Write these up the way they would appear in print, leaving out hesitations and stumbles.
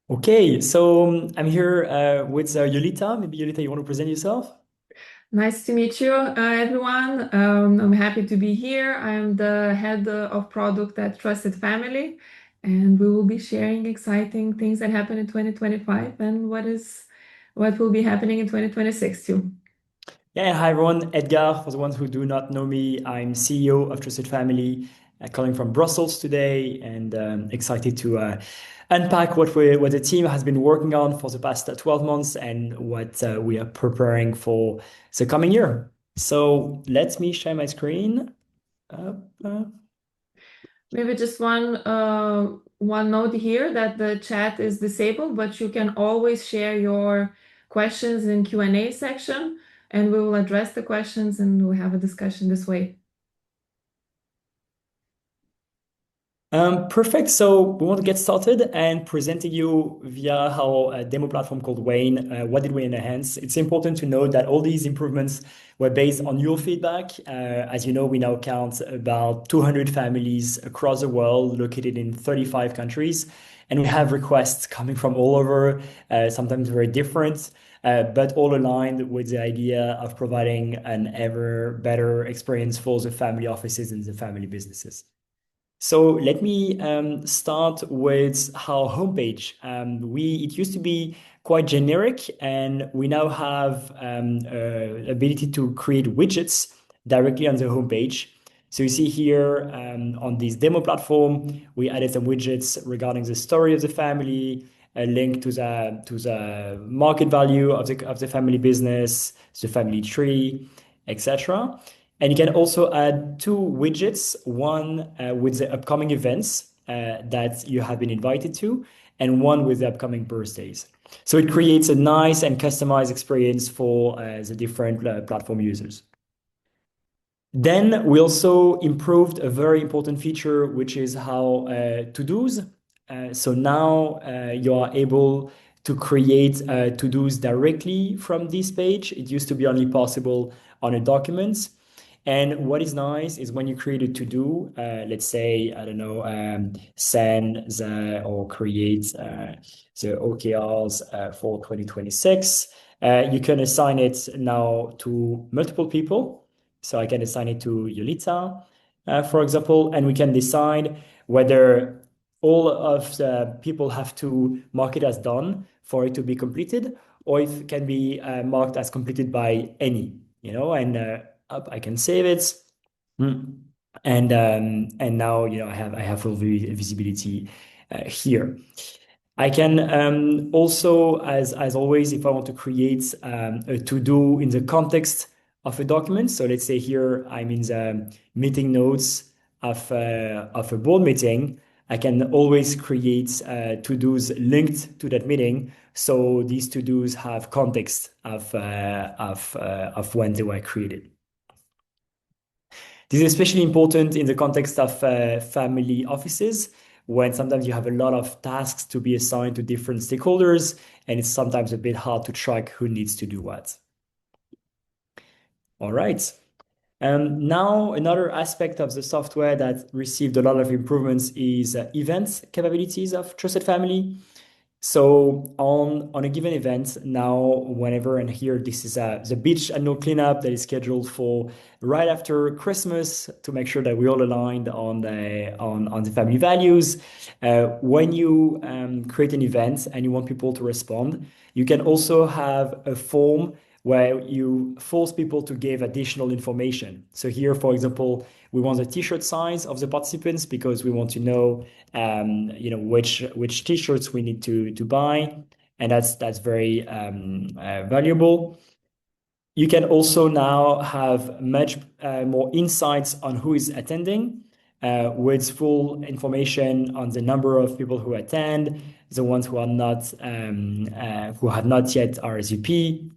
Okay, so I'm here with Yolita. Maybe Yolita, you want to present yourself? Nice to meet you, everyone. I'm happy to be here. I'm the head of product at Trusted Family, and we will be sharing exciting things that happen in 2025 and what will be happening in 2026 too. Yeah, hi everyone. Edgar, for the ones who do not know me, I'm CEO of Trusted Family, calling from Brussels today, and excited to unpack what the team has been working on for the past 12 months and what we are preparing for the coming year. So let me share my screen. Up, up. Maybe just one note here that the chat is disabled, but you can always share your questions in Q&A section, and we will address the questions and we'll have a discussion this way. Perfect. So we want to get started and presenting you via our demo platform called Wayne. What did we enhance? It's important to note that all these improvements were based on your feedback. As you know, we now count about 200 families across the world, located in 35 countries, and we have requests coming from all over, sometimes very different, but all aligned with the idea of providing an ever better experience for the family offices and the family businesses. So let me start with our homepage. It used to be quite generic, and we now have ability to create widgets directly on the homepage. So you see here on this demo platform, we added some widgets regarding the story of the family, a link to the market value of the family business, the family tree, etc. And you can also add two widgets, one with the upcoming events that you have been invited to, and one with the upcoming birthdays. So it creates a nice and customized experience for the different platform users. Then we also improved a very important feature, which is how to-dos. So now you are able to create to-dos directly from this page. It used to be only possible on a document. And what is nice is when you create a to-do, let's say, I don't know, send or create the OKRs for 2026, you can assign it now to multiple people. So I can assign it to Yolita, for example, and we can decide whether all of the people have to mark it as done for it to be completed, or if it can be marked as completed by any, and up, I can save it. Mm. And now I have full visibility here. I can also, as always, if I want to create a to-do in the context of a document. So let's say here I'm in the meeting notes of a board meeting. I can always create to-dos linked to that meeting. So these to-dos have context of when they were created. This is especially important in the context of family offices, when sometimes you have a lot of tasks to be assigned to different stakeholders, and it's sometimes a bit hard to track who needs to do what. All right. Now, another aspect of the software that received a lot of improvements is event capabilities of Trusted Family. So on a given event now, whenever, and here this is the beach annual cleanup that is scheduled for right after Christmas to make sure that we all aligned on the family values. When you create an event and you want people to respond, you can also have a form where you force people to give additional information. So here, for example, we want the t-shirt size of the participants because we want to know, which t-shirts we need to buy, and that's very valuable. You can also now have much more insights on who is attending, with full information on the number of people who attend, the ones who are not, who have not yet RSVP.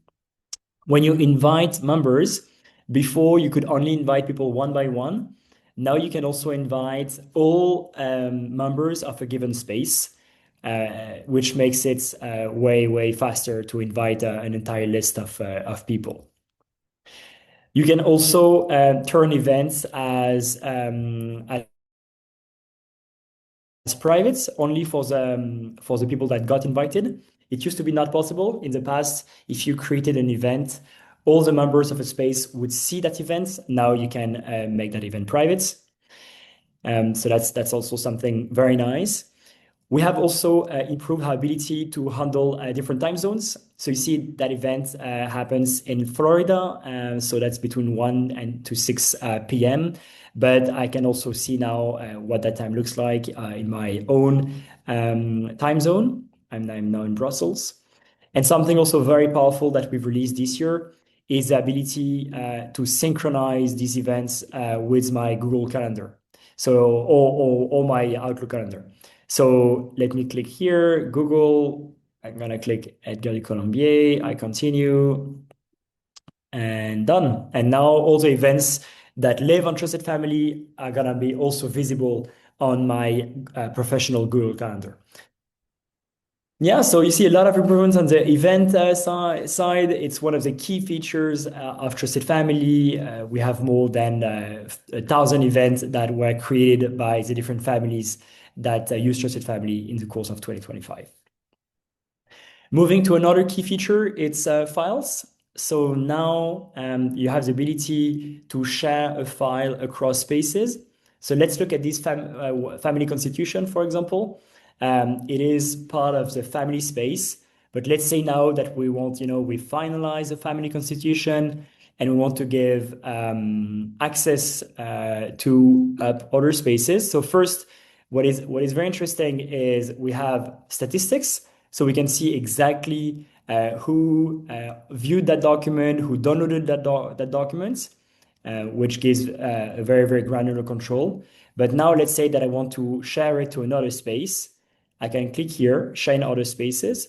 When you invite members, before you could only invite people one by one. Now you can also invite all members of a given space, which makes it way faster to invite an entire list of people. You can also turn events as private only for the people that got invited. It used to be not possible in the past. If you created an event, all the members of a space would see that event. Now you can make that event private. So that's also something very nice. We have also improved our ability to handle different time zones. So you see that event happens in Florida, so that's between 1 and to 6 p.m. But I can also see now what that time looks like in my own time zone. I'm now in Brussels. And something also very powerful that we've released this year is the ability to synchronize these events with my Google Calendar, or my Outlook calendar. So let me click here, Google. I'm gonna click Edgar du Colombier. I continue, and done. And now all the events that live on Trusted Family are gonna be also visible on my professional Google Calendar. Yeah, so you see a lot of improvements on the event side. It's one of the key features of Trusted Family. We have more than 1,000 events that were created by the different families that use Trusted Family in the course of 2025. Moving to another key feature, it's files. So now you have the ability to share a file across spaces. So let's look at this family constitution, for example. It is part of the family space, but let's say now that we want, we finalize the family constitution and we want to give access to other spaces. So first, what is very interesting is we have statistics, so we can see exactly who viewed that document, who downloaded that document, which gives a very, very granular control. But now let's say that I want to share it to another space. I can click here, share in other spaces,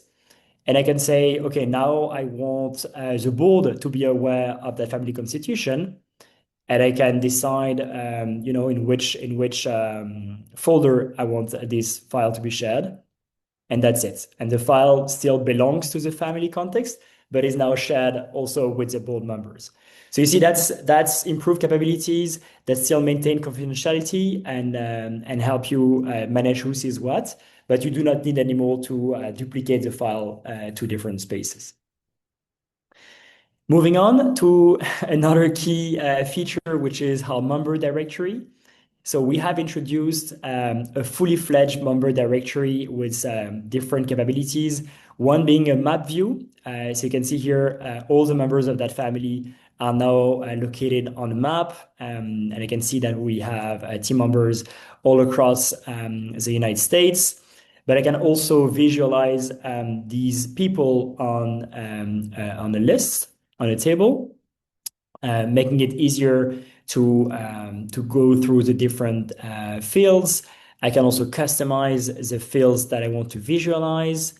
and I can say, okay, now I want the board to be aware of that family constitution, and I can decide, in which folder I want this file to be shared, and that's it. And the file still belongs to the family context, but is now shared also with the board members. So you see, that's improved capabilities that still maintain confidentiality and help you manage who sees what, but you do not need anymore to duplicate the file to different spaces. Moving on to another key feature, which is our member directory. So we have introduced a fully fledged member directory with different capabilities, one being a map view. So you can see here, all the members of that family are now located on a map. And I can see that we have team members all across the United States. But I can also visualize these people on a list, on a table, making it easier to go through the different fields. I can also customize the fields that I want to visualize.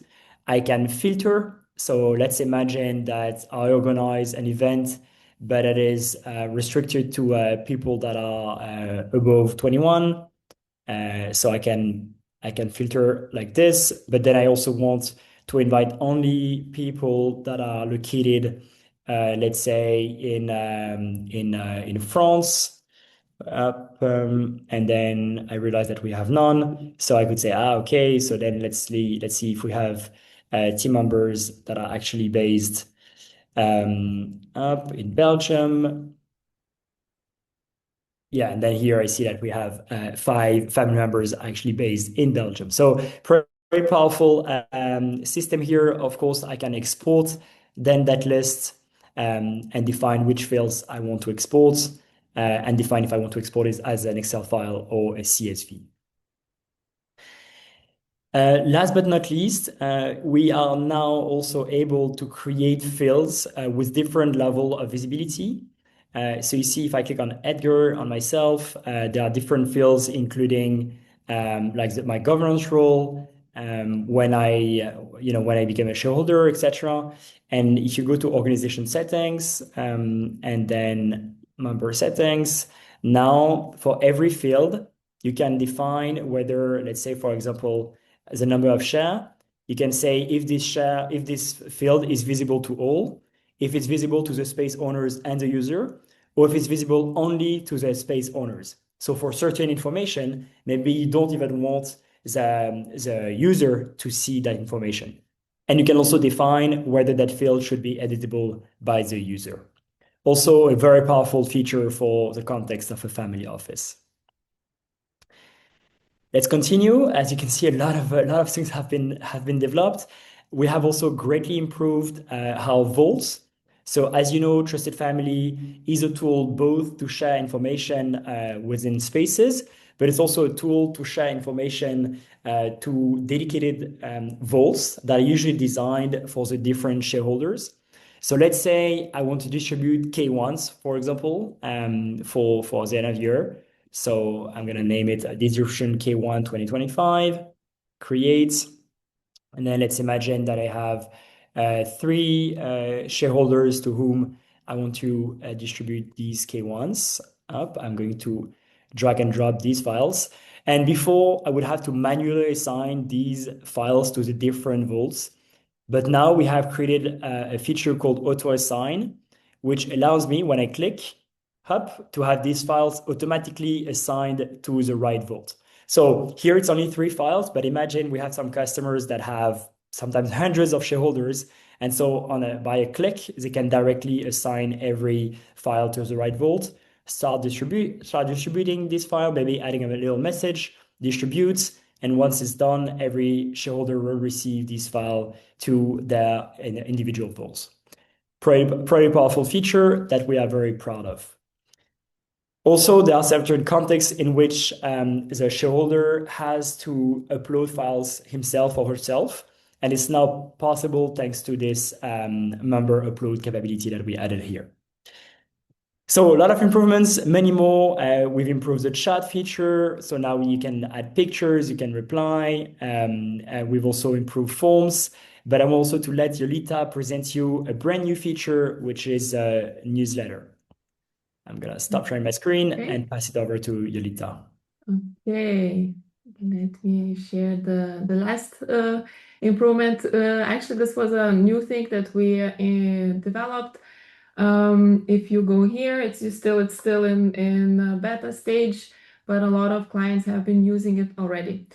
I can filter. So let's imagine that I organize an event, but it is restricted to people that are above 21. So I can filter like this, but then I also want to invite only people that are located, let's say in France. And then I realize that we have none. So I could say, okay. So then let's see if we have team members that are actually based up in Belgium. Yeah, and then here I see that we have 5 family members actually based in Belgium. So very powerful system here. Of course, I can export then that list and define which fields I want to export and define if I want to export it as an Excel file or a CSV. Last but not least, we are now also able to create fields with different level of visibility. So you see, if I click on Edgar, on myself, there are different fields, including like my governance role, when I became a shareholder, etc. And if you go to organization settings and then member settings, now for every field, you can define whether, let's say, for example, the number of share. You can say if this field is visible to all, if it's visible to the space owners and the user, or if it's visible only to the space owners. So for certain information, maybe you don't even want the user to see that information. And you can also define whether that field should be editable by the user. Also, a very powerful feature for the context of a family office. Let's continue. As you can see, a lot of things have been developed. We have also greatly improved our vaults. So as you know, Trusted Family is a tool both to share information within spaces, but it's also a tool to share information to dedicated vaults that are usually designed for the different shareholders. So let's say I want to distribute K1s, for example, for the end of year. So I'm going to name it distribution K1 2025, create. And then let's imagine that I have three shareholders to whom I want to distribute these K1s up. I'm going to drag and drop these files. And before, I would have to manually assign these files to the different vaults. But now we have created a feature called auto assign, which allows me, when I click up, to have these files automatically assigned to the right vault. So here it's only 3 files, but imagine we have some customers that have sometimes hundreds of shareholders. And so by a click, they can directly assign every file to the right vault, start distributing this file, maybe adding a little message, distributes, and once it's done, every shareholder will receive this file to their individual vaults. Pretty powerful feature that we are very proud of. Also, there are certain contexts in which the shareholder has to upload files himself or herself, and it's now possible thanks to this member upload capability that we added here. So a lot of improvements, many more. We've improved the chat feature. So now you can add pictures, you can reply. We've also improved forms, but I'm also to let Yolita present you a brand new feature, which is a newsletter. I'm going to stop sharing my screen and pass it over to Yolita. Okay, let me share the last improvement. Actually, this was a new thing that we developed. If you go here, it's still in beta stage, but a lot of clients have been using it already.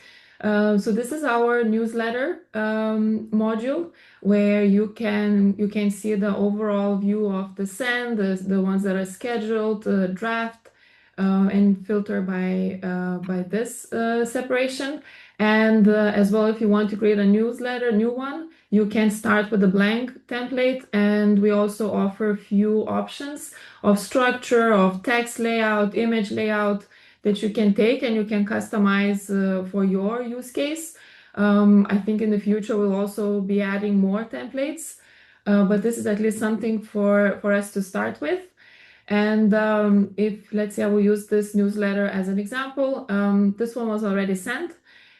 So this is our newsletter module where you can see the overall view of the send, the ones that are scheduled, draft, and filter by this separation. And as well, if you want to create a newsletter, new one, you can start with a blank template. And we also offer a few options of structure, of text layout, image layout that you can take and you can customize for your use case. I think in the future, we'll also be adding more templates, but this is at least something for us to start with. And if, let's say, I will use this newsletter as an example, this one was already sent.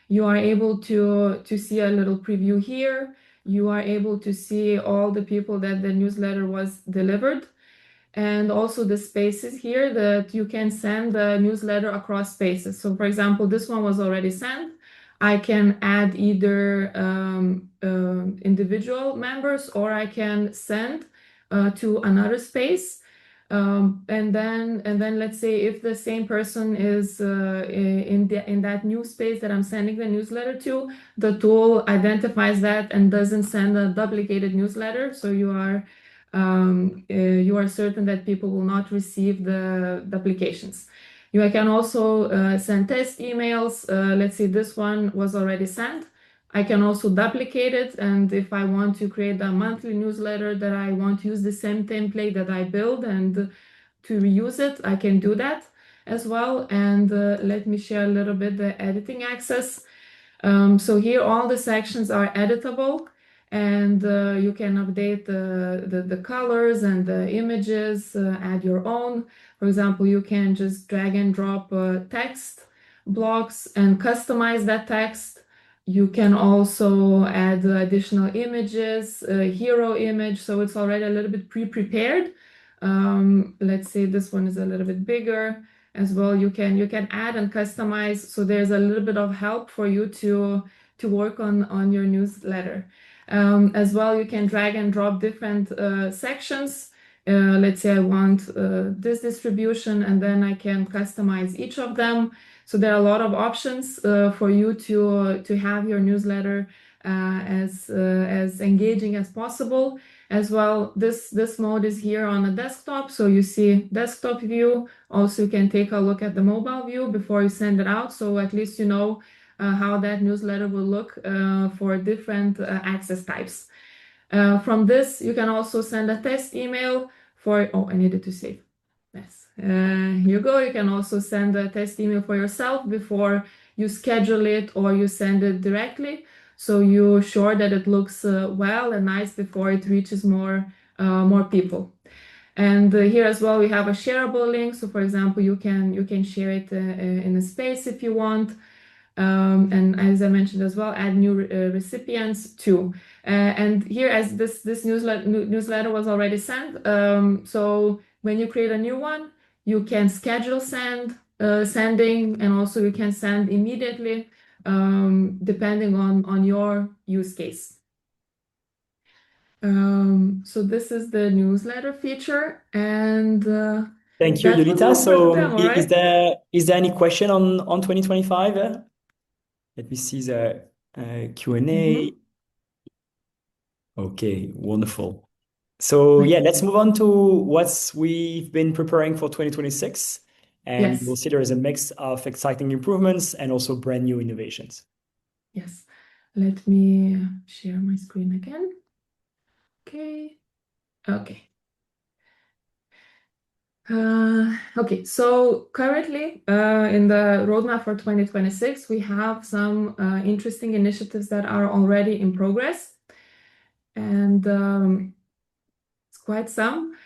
You are able to see a little preview here. You are able to see all the people that the newsletter was delivered. And also the spaces here that you can send the newsletter across spaces. So for example, this one was already sent. I can add either individual members or I can send to another space. And then let's say if the same person is in that new space that I'm sending the newsletter to, the tool identifies that and doesn't send a duplicated newsletter. So you are certain that people will not receive the duplications. You can also send test emails. Let's say this one was already sent. I can also duplicate it. And if I want to create a monthly newsletter that I want to use the same template that I build and to reuse it, I can do that as well. And let me share a little bit the editing access. So here all the sections are editable and you can update the colors and the images, add your own. For example, you can just drag and drop text blocks and customize that text. You can also add additional images, hero image, so it's already a little bit pre-prepared. Let's say this one is a little bit bigger as well. You can add and customize, so there's a little bit of help for you to work on your newsletter. As well, you can drag and drop different sections. Let's say I want this distribution, and then I can customize each of them. So there are a lot of options for you to have your newsletter as engaging as possible. As well, this mode is here on the desktop, so you see desktop view. Also, you can take a look at the mobile view before you send it out, so at least you know how that newsletter will look for different access types. From this, you can also send a test email for, oh, I needed to save. Yes, here you go. You can also send a test email for yourself before you schedule it or you send it directly. So you're sure that it looks well and nice before it reaches more people. And here as well, we have a shareable link. So for example, you can share it in a space if you want. And as I mentioned as well, add new recipients too. And here, as this newsletter was already sent, so when you create a new one, you can schedule sending, and also you can send immediately, depending on your use case. So this is the newsletter feature, and Thank you, that was Yulita. all for the So demo, right? is there any question on 2025? Let me see the Q&A. Okay, wonderful. So yeah, let's move on to what we've been preparing for 2026. And Yes. we'll see there is a mix of exciting improvements and also brand new innovations. Yes. Let me share my screen again. Okay. Okay. Okay, so currently in the roadmap for 2026, we have some interesting initiatives that are already in progress, and it's quite some.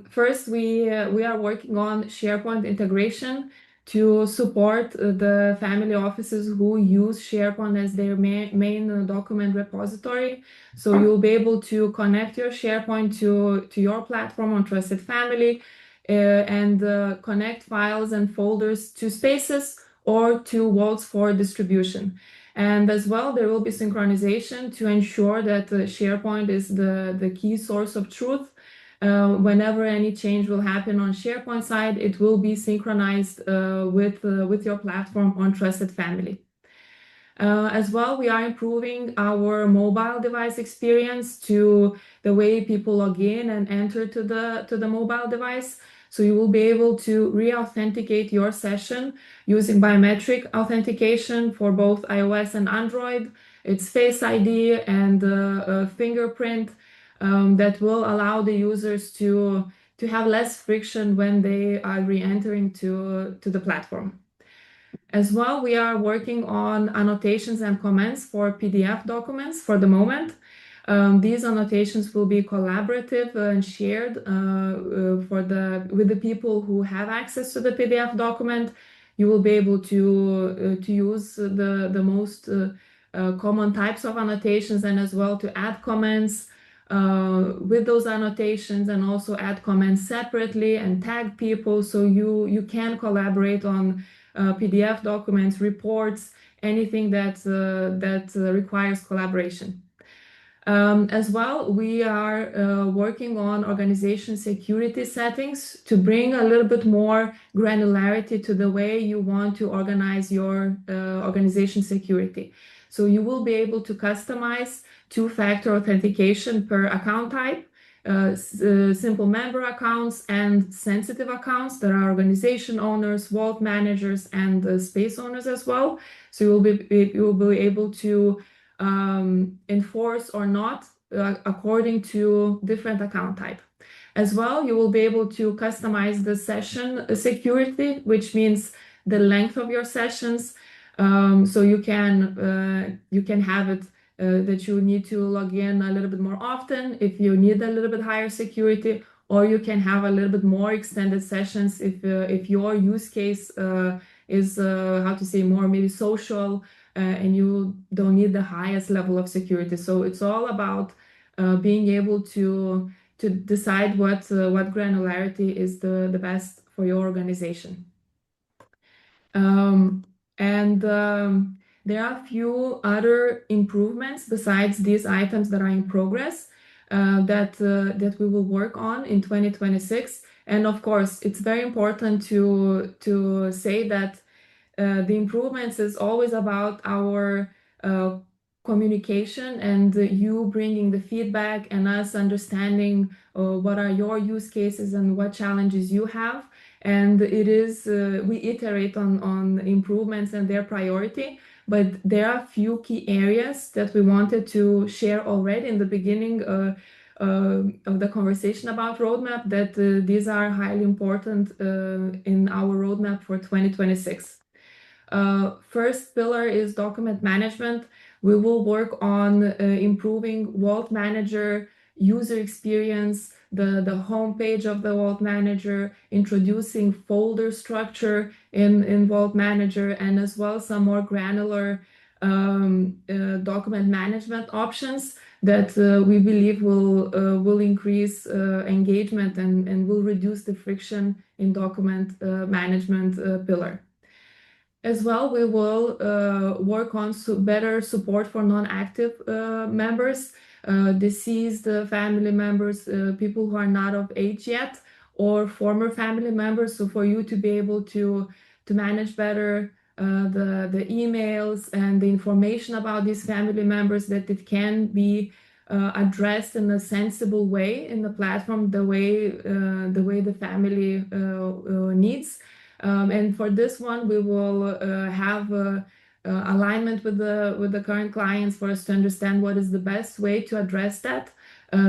First, we are working on SharePoint integration to support the family offices who use SharePoint as their main document repository. So you'll be able to connect your SharePoint to your platform on Trusted Family and connect files and folders to Spaces or to Vaults for distribution. And as well, there will be synchronization to ensure that SharePoint is the key source of truth. Whenever any change will happen on SharePoint side, it will be synchronized with your platform on Trusted Family. As well, we are improving our mobile device experience to the way people log in and enter to the mobile device. So you will be able to re-authenticate your session using biometric authentication for both iOS and Android. It's Face ID and fingerprint that will allow the users to have less friction when they are re-entering to the platform. As well, we are working on annotations and comments for PDF documents for the moment. These annotations will be collaborative and shared with the people who have access to the PDF document. You will be able to use the most common types of annotations, and as well to add comments with those annotations, and also add comments separately and tag people, so you can collaborate on PDF documents, reports, anything that requires collaboration. As well, we are working on organization security settings to bring a little bit more granularity to the way you want to organize your organization security. So you will be able to customize two-factor authentication per account type, simple member accounts and sensitive accounts that are organization owners, vault managers, and space owners as well. So you will be able to enforce or not according to different account type. As well, you will be able to customize the session security, which means the length of your sessions. So you can have it that you need to log in a little bit more often if you need a little bit higher security, or you can have a little bit more extended sessions if your use case is how to say, more maybe social, and you don't need the highest level of security. So it's all about being able to decide what granularity is the best for your organization. There are a few other improvements besides these items that are in progress that we will work on in 2026. And of course, it's very important to say that the improvements is always about our communication and you bringing the feedback and us understanding what are your use cases and what challenges you have. And it is, we iterate on improvements and their priority, but there are a few key areas that we wanted to share already in the beginning of the conversation about roadmap, that these are highly important in our roadmap for 2026. First pillar is document management. We will work on improving Vault Manager user experience, the homepage of the Vault Manager, introducing folder structure in Vault Manager, and as well some more granular document management options that we believe will increase engagement and will reduce the friction in document management pillar. As well, we will work on better support for non-active members, deceased family members, people who are not of age yet, or former family members. So for you to be able to manage better the emails and the information about these family members, that it can be addressed in a sensible way in the platform, the way the family needs. And for this one, we will have alignment with the current clients for us to understand what is the best way to address that.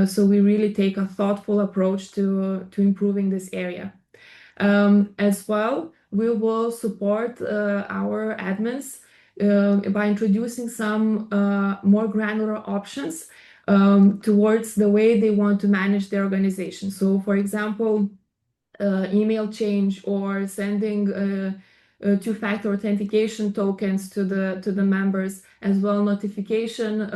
So we really take a thoughtful approach to improving this area. As well, we will support our admins by introducing some more granular options towards the way they want to manage their organization. So, for example, email change or sending two-factor authentication tokens to the members, as well notification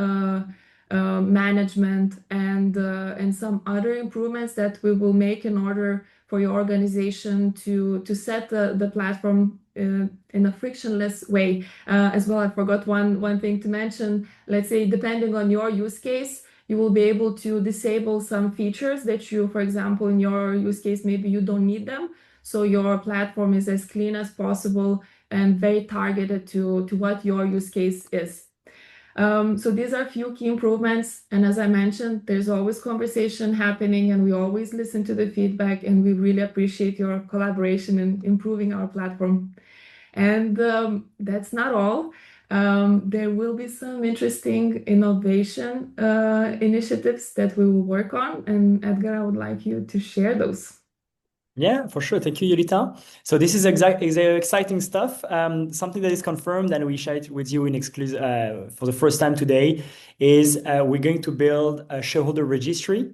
management, and some other improvements that we will make in order for your organization to set the platform in a frictionless way. As well, I forgot one thing to mention. Let's say, depending on your use case, you will be able to disable some features that you, for example, in your use case, maybe you don't need them. So your platform is as clean as possible and very targeted to what your use case is. So these are a few key improvements. And as I mentioned, there's always conversation happening, and we always listen to the feedback, and we really appreciate your collaboration in improving our platform. And that's not all. There will be some interesting innovation initiatives that we will work on. And Edgar, I would like you to share those. Yeah, for sure. Thank you, Yulita. So this is exciting stuff. Something that is confirmed, and we share it with you in exclusive for the first time today, is we're going to build a shareholder registry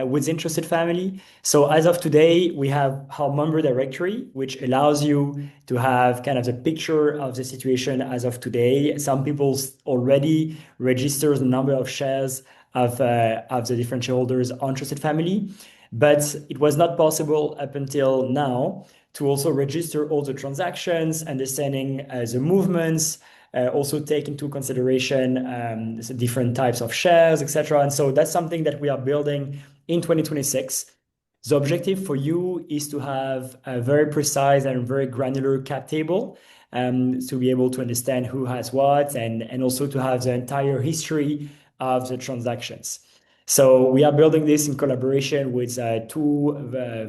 within Trusted Family. So as of today, we have our member directory, which allows you to have kind of the picture of the situation as of today. Some people already register the number of shares of the different shareholders on Trusted Family. But it was not possible up until now to also register all the transactions, understanding the movements, also take into consideration the different types of shares, etc. And so that's something that we are building in 2026. The objective for you is to have a very precise and very granular cap table to be able to understand who has what, and also to have the entire history of the transactions. So we are building this in collaboration with two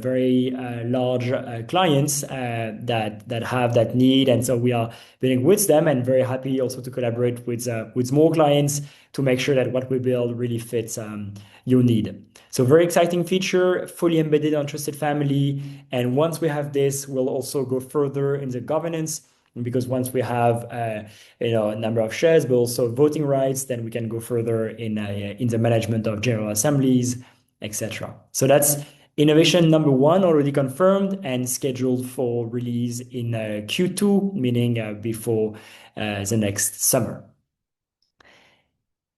very large clients that have that need, and so we are building with them, and very happy also to collaborate with more clients to make sure that what we build really fits your need. So very exciting feature, fully embedded on Trusted Family, and once we have this, we'll also go further in the governance. Because once we have a number of shares, but also voting rights, then we can go further in the management of general assemblies, etc. So that's innovation number one, already confirmed and scheduled for release in Q2, meaning before the next summer.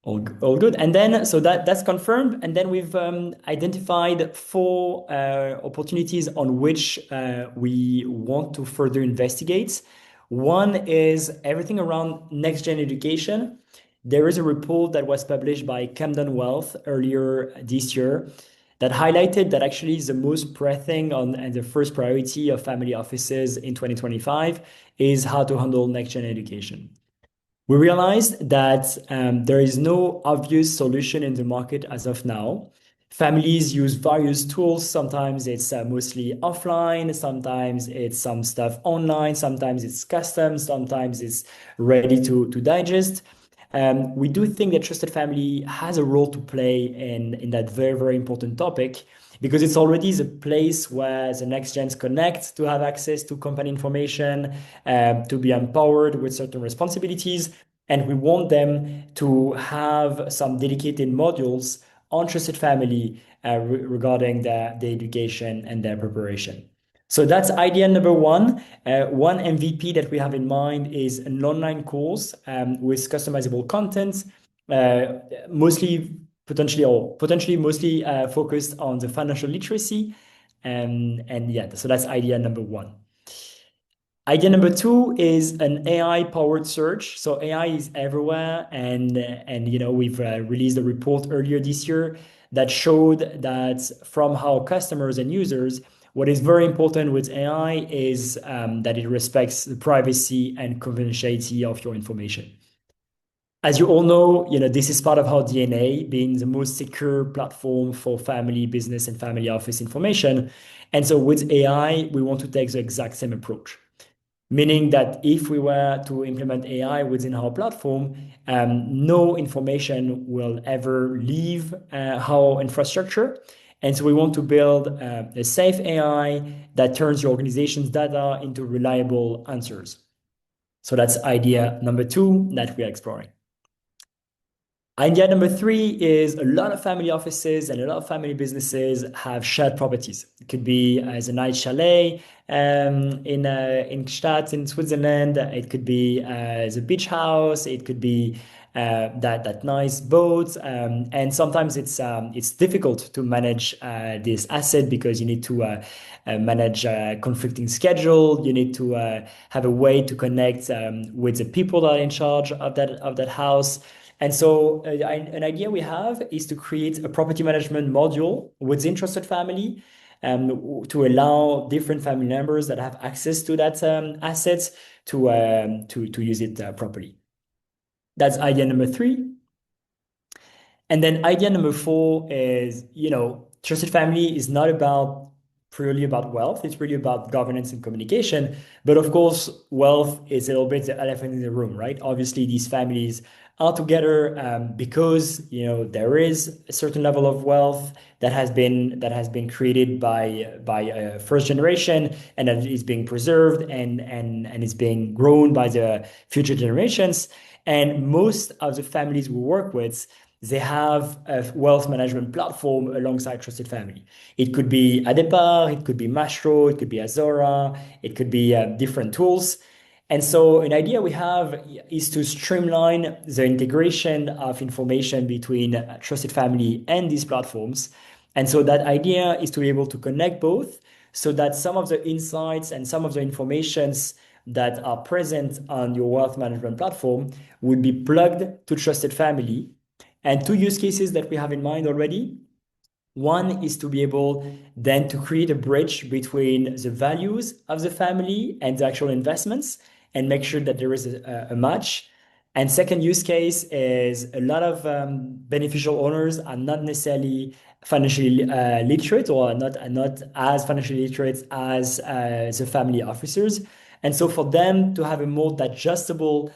All good. And then, so that's confirmed. And then we've identified 4 opportunities on which we want to further investigate. One is everything around next-gen education. There is a report that was published by Camden Wealth earlier this year that highlighted that actually the most pressing and the first priority of family offices in 2025 is how to handle next-gen education. We realized that there is no obvious solution in the market as of now. Families use various tools. Sometimes it's mostly offline, sometimes it's some stuff online, sometimes it's custom, sometimes it's ready to digest. We do think that Trusted Family has a role to play in that very, very important topic because it's already the place where the next gens connect to have access to company information, to be empowered with certain responsibilities. And we want them to have some dedicated modules on Trusted Family regarding the education and their preparation. So that's idea number one. One MVP that we have in mind is an online course with customizable content, mostly potentially mostly focused on the financial literacy. And yeah, so that's idea number one. Idea number two is an AI-powered search. So AI is everywhere, and we've released a report earlier this year that showed that from our customers and users, what is very important with AI is that it respects the privacy and confidentiality of your information. As you all know, this is part of our DNA, being the most secure platform for family, business, and family office information. And so with AI, we want to take the exact same approach. Meaning that if we were to implement AI within our platform, no information will ever leave our infrastructure. And so we want to build a safe AI that turns your organization's data into reliable answers. So that's idea number two that we are exploring. Idea number three is a lot of family offices and a lot of family businesses have shared properties. It could be as a nice chalet in Gstaad in Switzerland. It could be the beach house. It could be that nice boat. And sometimes it's difficult to manage this asset because you need to manage conflicting schedule. You need to have a way to connect with the people that are in charge of that house. And so an idea we have is to create a property management module within Trusted Family to allow different family members that have access to that assets to use it properly. That's idea number three. And then idea number four is, Trusted Family is not purely about wealth. It's really about governance and communication. But of course, wealth is a little bit the elephant in the room, right? Obviously, these families are together because there is a certain level of wealth that has been created by first generation and that is being preserved and is being grown by the future generations. And most of the families we work with, they have a wealth management platform alongside Trusted Family. It could be Adepar, it could be Mashro, it could be Azora, it could be different tools. And so an idea we have is to streamline the integration of information between Trusted Family and these platforms. And so that idea is to be able to connect both so that some of the insights and some of the informations that are present on your wealth management platform would be plugged to Trusted Family. And two use cases that we have in mind already. One is to be able then to create a bridge between the values of the family and the actual investments and make sure that there is a match. And second use case is a lot of beneficial owners are not necessarily financially literate or are not as financially literate as the family officers. And so for them to have a more digestible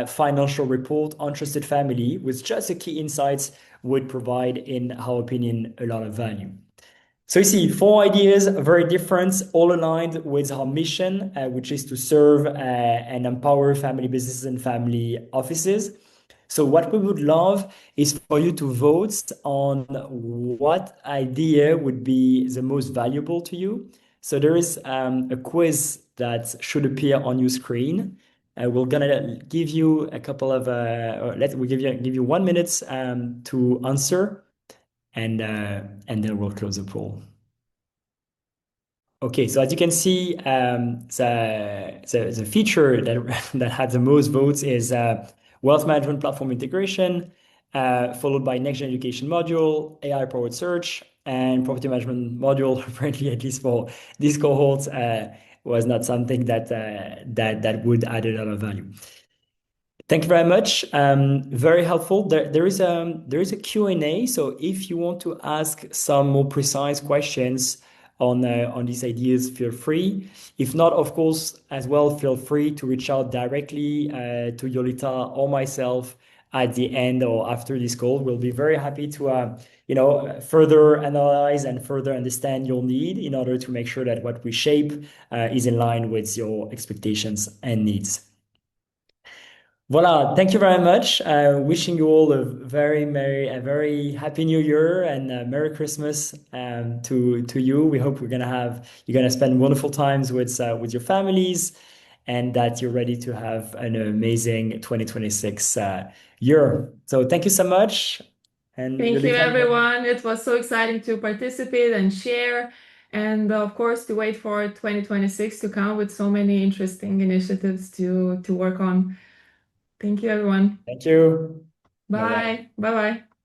financial report on Trusted Family with just the key insights would provide, in our opinion, a lot of value. So you see, four ideas, very different, all aligned with our mission, which is to serve and empower family businesses and family offices. So what we would love is for you to vote on what idea would be the most valuable to you. So there is a quiz that should appear on your screen. We're gonna give you a couple of we'll give you 1 minute to answer, and then we'll close the poll. Okay, so as you can see, the feature that had the most votes is wealth management platform integration, followed by next gen education module, AI powered search, and property management module, apparently, at least for this cohort, was not something that would add a lot of value. Thank you very much. Very helpful. There is a Q&A. So if you want to ask some more precise questions on these ideas, feel free. If not, of course, as well, feel free to reach out directly to Yolita or myself at the end or after this call. We'll be very happy to further analyze and further understand your need in order to make sure that what we shape is in line with your expectations and needs. Voila, thank you very much. Wishing you all a very happy New Year and Merry Christmas to you. We hope you're gonna spend wonderful times with your families, and that you're ready to have an amazing 2026 year. So thank you so much, and Thank you, Yolita. everyone. It was so exciting to participate and share, and of course, to wait for 2026 to come with so many interesting initiatives to work on. Thank you, everyone. Thank you. Bye bye. Bye. Bye-bye.